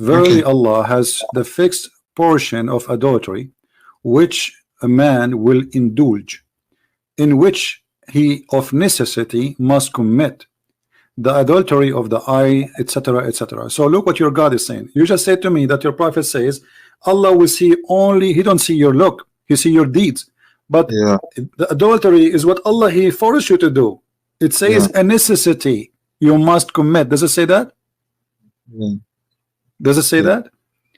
Verily Okay. Allah has the fixed portion of adultery which a man will indulge, in which he of necessity must commit, the adultery of the eye, etc., etc. So look what your God is saying. You just said to me that your prophet says Allah will see only, he don't see your look, he see your deeds. But Yeah. the adultery is what Allah he forced you to do. It says Yeah. a necessity you must commit. Does it say that? Yeah. Does it say that?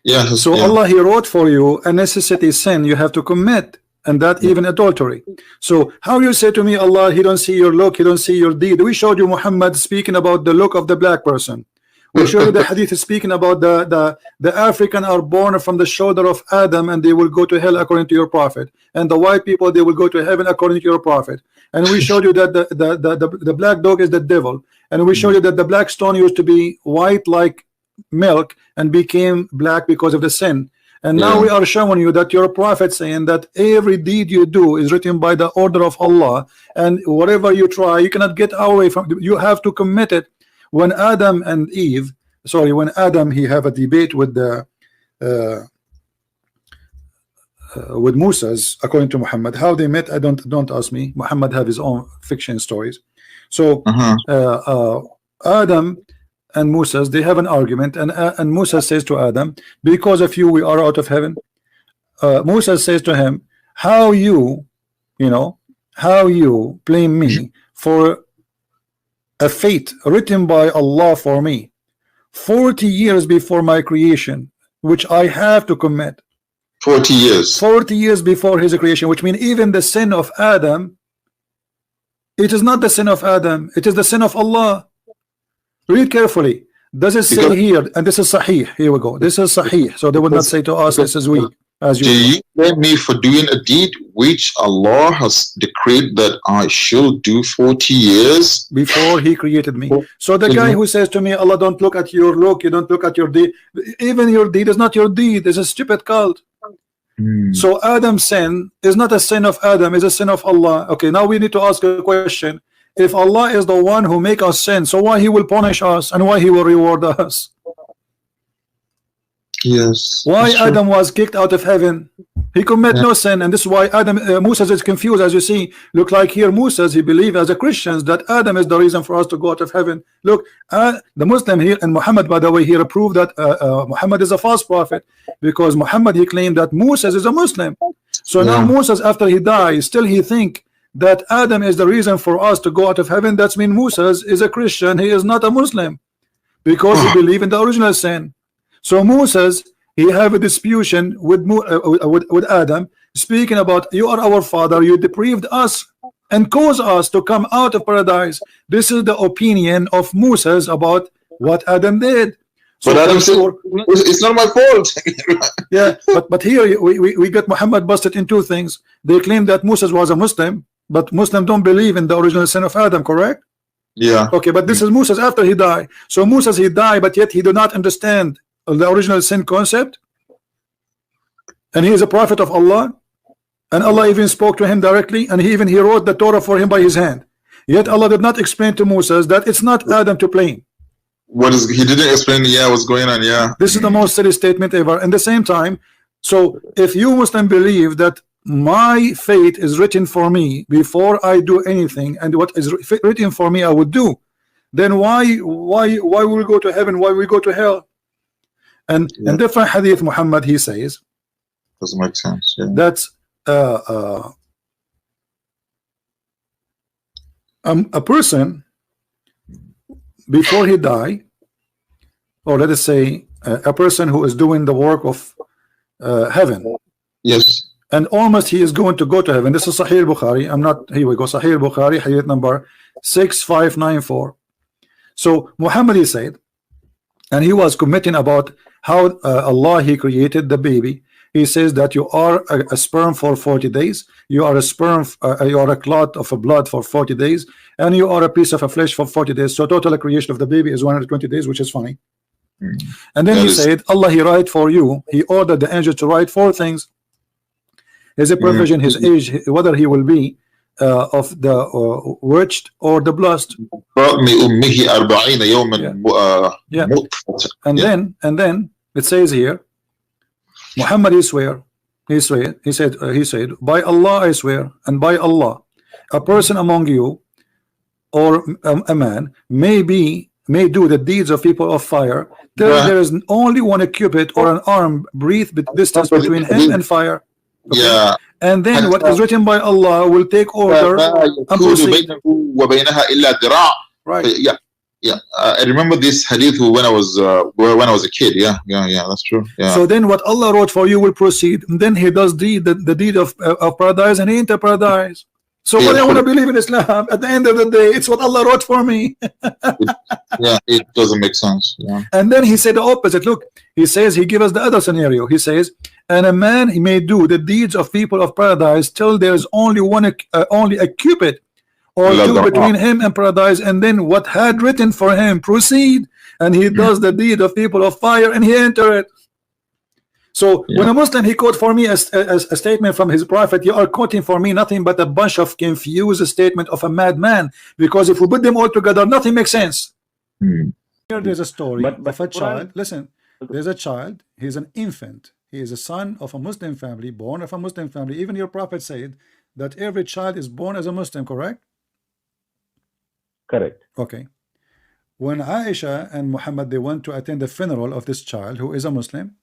Yeah. So Yeah. Allah he wrote for you a necessity sin you have to commit, and that even adultery. So how you say to me Allah he don't see your look, he don't see your deed? We showed you Muhammad speaking about the look of the black person. We showed you the hadith is speaking about the African are born from the shoulder of Adam and they will go to hell according to your prophet, and the white people they will go to heaven according to your prophet. And we showed you that the black dog is the devil, and we showed you that the black stone used to be white like milk and became black because of the sin. And now Yeah. we are showing you that your prophet saying that every deed you do is written by the order of Allah, and whatever you try you cannot get away from, you have to commit it. When Adam and Eve, sorry, when Adam he have a debate with the with Moses, according to Muhammad, how they met, I don't ask me. Muhammad have his own fiction stories. So Adam and Moses they have an argument, and Moses says to Adam, because of you we are out of heaven. Moses says to him, how you know, how you blame me for a fate written by Allah for me 40 years before my creation, which I have to commit. 40 years. 40 years before his creation, which means even the sin of Adam, it is not the sin of Adam, it is the sin of Allah. Read carefully. Does it say here, and this is Sahih, here we go, this is Sahih, so they will not say to us this is weak, as Do you you blame me for doing a deed which Allah has decreed that I should do 40 years before he created me? So the guy who says to me, Allah don't look at your look, you don't look at your deed, even your deed is not your deed, it's a stupid cult. So Adam's sin is not a sin of Adam, it's a sin of Allah. Okay, now we need to ask a question. If Allah is the one who make us sin, so why he will punish us and why he will reward us? Yes. Why Adam was kicked out of heaven? He commit no sin, and this is why Adam Moses is confused. As you see, look like here Moses he believe as a Christians that Adam is the reason for us to go out of heaven. Look, the Muslim here, and Muhammad by the way here approved that Muhammad is a false prophet, because Muhammad he claimed that Moses is a Muslim. So now Moses after he dies still he think that Adam is the reason for us to go out of heaven. That's mean Moses is a Christian, he is not a Muslim, because he believe in the original sin. So Moses he have a disputation with Adam, speaking about you are our father, you deprived us and caused us to come out of paradise. This is the opinion of Moses about what Adam did. So but Adam said, it's not my fault. Yeah, but here we got Muhammad busted in two things. They claim that Moses was a Muslim, but Muslim don't believe in the original sin of Adam, correct? Yeah. Okay, but this is Moses after he died. So Moses he died, but yet he do not understand the original sin concept, and he is a prophet of Allah, and Allah even spoke to him directly, and he wrote the Torah for him by his hand. Yet Allah did not explain to Moses that it's not Adam to blame. What is he didn't explain? Yeah, what's going on? Yeah, this is the most silly statement ever. And the same time, so if you Muslim believe that my fate is written for me before I do anything, and what is written for me I would do, then why will we go to heaven? Why we go to hell? And in different hadith, Muhammad he says doesn't make sense. Yeah. That's a person before he die, or let us say a person who is doing the work of heaven. Yes. And almost he is going to go to heaven. This is Sahih Bukhari. I'm not, here we go, Sahih Bukhari, hadith number 6594. So Muhammad he said, and he was commenting about how Allah he created the baby. He says that you are a sperm for 40 days, you are a sperm, you are a clot of a blood for 40 days, and you are a piece of a flesh for 40 days. So total creation of the baby is 120 days, which is funny. And then he said, Allah he write for you, he ordered the angel to write 4 things: his provision, his age, whether he will be of the witched or the blessed. And then It says here, Muhammad he swear, he said, by Allah I swear, and by Allah, a person among you, or a man, may do the deeds of people of fire till Yeah. there is only one cubit or an arm breadth distance between him and fire. Okay? Yeah. And then what is written by Allah will take order فَمَا and يَكُونُ proceed. بَيْنَهُ وَبَيْنَهَا إِلَّا ذِرَاعٌ. Right. Yeah. Yeah. I remember this hadith when I was a kid. Yeah. That's true. Yeah. So then what Allah wrote for you will proceed. And then he does the deed of paradise, and he enter paradise. So what I want to believe in Islam, at the end of the day, it's what Allah wrote for me. Yeah, it doesn't make sense. Yeah. And then he said the opposite. Look, he says, he gives us the other scenario. He says, and a man, he may do the deeds of people of paradise till there is only only a cubit or two between him and paradise, and then what had written for him proceed, and he does the deed of people of fire, and he enter it. So when a Muslim, he quote for me a statement from his prophet, you are quoting for me nothing but a bunch of confused statement of a madman, because if we put them all together, nothing makes sense. Here there's a story of a child. Listen, there's a child, he's an infant, he is a son of a Muslim family, born of a Muslim family. Even your prophet said that every child is born as a Muslim, correct? Correct. Okay. When Aisha and Muhammad, they went to attend the funeral of this child who is a Muslim,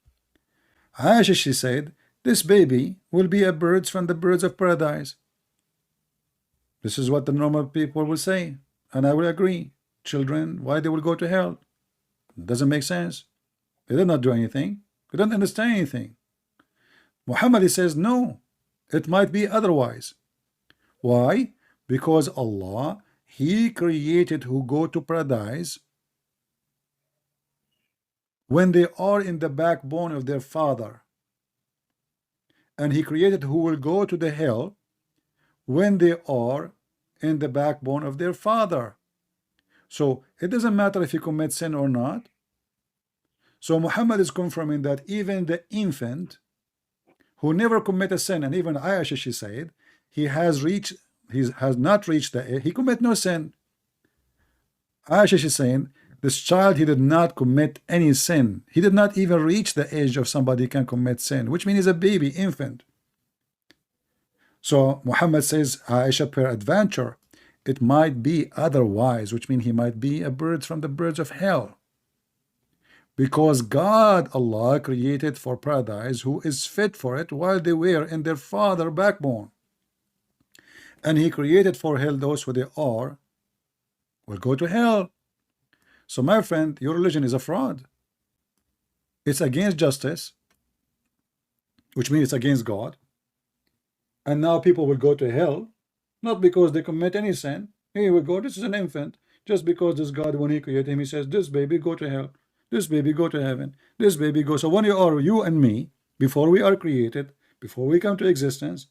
Aisha, she said, this baby will be a bird from the birds of paradise. This is what the normal people will say, and I will agree. Children, why they will go to hell? It doesn't make sense. They did not do anything. They don't understand anything. Muhammad, he says, no, it might be otherwise. Why? Because Allah, he created who go to paradise when they are in the backbone of their father, and he created who will go to the hell when they are in the backbone of their father. So it doesn't matter if you commit sin or not. So Muhammad is confirming that even the infant who never commit a sin, and even Aisha, she said, he has not reached the, he commit no sin. Aisha, she's saying, this child, he did not commit any sin. He did not even reach the age of somebody can commit sin, which means he's a baby, infant. So Muhammad says, Aisha, per adventure, it might be otherwise, which means he might be a bird from the birds of hell. Because God, Allah, created for paradise who is fit for it while they were in their father backbone. And he created for hell those who they are will go to hell. So my friend, your religion is a fraud. It's against justice, which means it's against God. And now people will go to hell, not because they commit any sin. Here we go, this is an infant. Just because this God, when he created him, he says, this baby go to hell, this baby go to heaven, this baby go. So when you and me, before we are created, before we come to existence,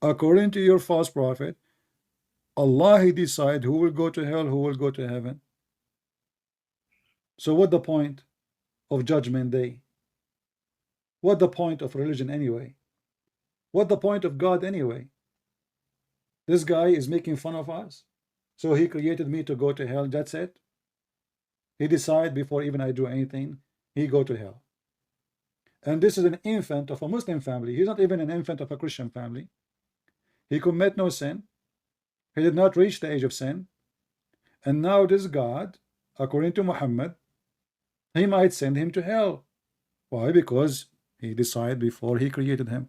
according to your false prophet, Allah, he decide who will go to hell, who will go to heaven. So what the point of judgment day? What the point of religion anyway? What the point of God anyway? This guy is making fun of us. So he created me to go to hell, that's it. He decide before even I do anything, he go to hell. And this is an infant of a Muslim family. He's not even an infant of a Christian family. He commit no sin. He did not reach the age of sin. And now this God, according to Muhammad, he might send him to hell. Why? Because he decided before he created him.